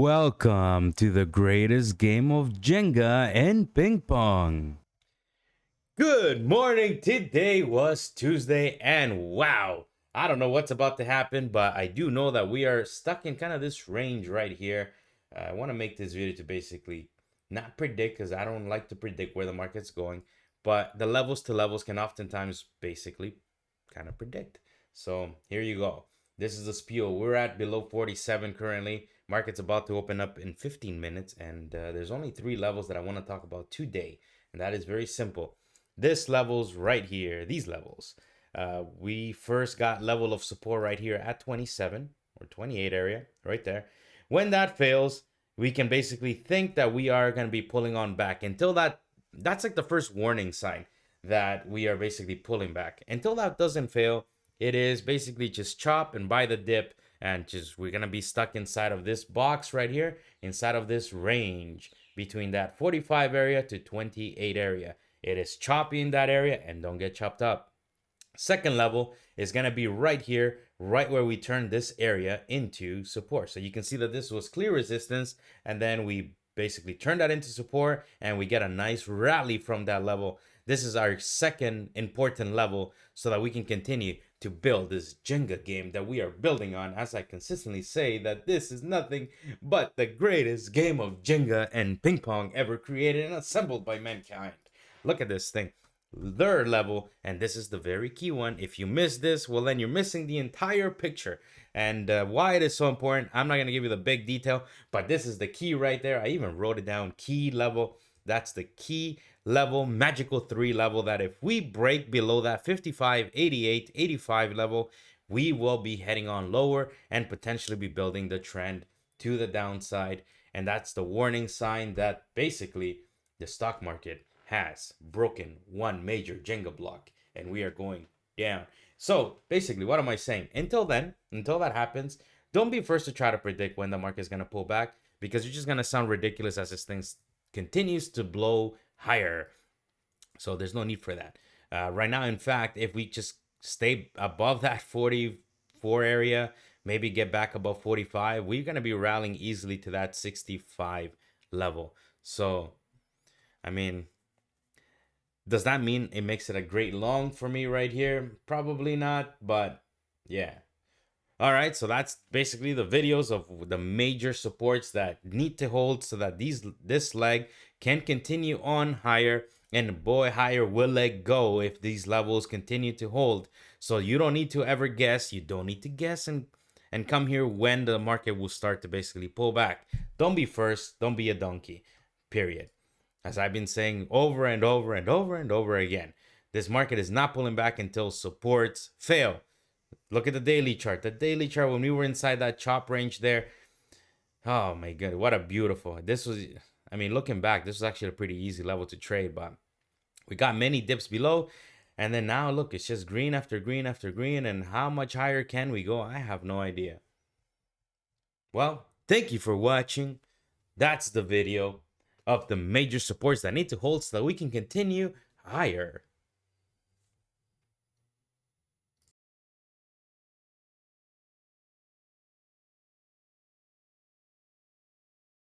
Welcome to the greatest game of Jenga and ping pong. Good morning. Today was Tuesday, and wow, I don't know what's about to happen, but I do know that we are stuck in kind of this range right here. I want to make this video to basically not predict, because I don't like to predict where the market's going, but the levels to levels can oftentimes basically kind of predict. So here you go. This is the spiel. We're at below 47 currently. Market's about to open up in 15 minutes, and there's only 3 levels that I want to talk about today, and that is very simple. This level's right here, these levels. We first got level of support right here at 27 or 28 area, right there. When that fails, we can basically think that we are going to be pulling on back until that's like the first warning sign that we are basically pulling back. Until that doesn't fail, it is basically just chop and buy the dip, and just we're gonna be stuck inside of this box right here, inside of this range between that 45 area to 28 area. It is choppy in that area, and don't get chopped up. Second level is gonna be right here, right where we turn this area into support. So you can see that this was clear resistance, and then we basically turn that into support, and we get a nice rally from that level. This is our second important level, so that we can continue to build this Jenga game that we are building on, as I consistently say that this is nothing but the greatest game of Jenga and ping pong ever created and assembled by mankind. Look at this thing. Third level, and this is the very key one. If you miss this, well, then you're missing the entire picture. And why it is so important, I'm not going to give you the big detail, but this is the key right there. I even wrote it down, key level. That's the key level, magical 3 level, that if we break below that 55, 88, 85 level, we will be heading on lower and potentially be building the trend to the downside. And that's the warning sign that basically the stock market has broken one major Jenga block and we are going down. So basically, what am I saying? Until then, until that happens, don't be first to try to predict when the market is going to pull back, because you're just going to sound ridiculous as this thing continues to blow higher. So there's no need for that. Right now, in fact, if we just stay above that 44 area, maybe get back above 45, we're going to be rallying easily to that 65 level. So, I mean, does that mean it makes it a great long for me right here? Probably not, but yeah. All right, so that's basically the videos of the major supports that need to hold so that this leg can continue on higher, and boy, higher will leg go if these levels continue to hold. So you don't need to ever guess. You don't need to guess and come here when the market will start to basically pull back. Don't be first. Don't be a donkey, period. As I've been saying over and over and over and over again, this market is not pulling back until supports fail. Look at the daily chart. The daily chart, when we were inside that chop range there, oh my god, what a beautiful. This was, I mean, looking back, this was actually a pretty easy level to trade, but we got many dips below, and then now look, it's just green after green after green, and how much higher can we go? I have no idea. Well, thank you for watching. That's the video of the major supports that need to hold so that we can continue higher.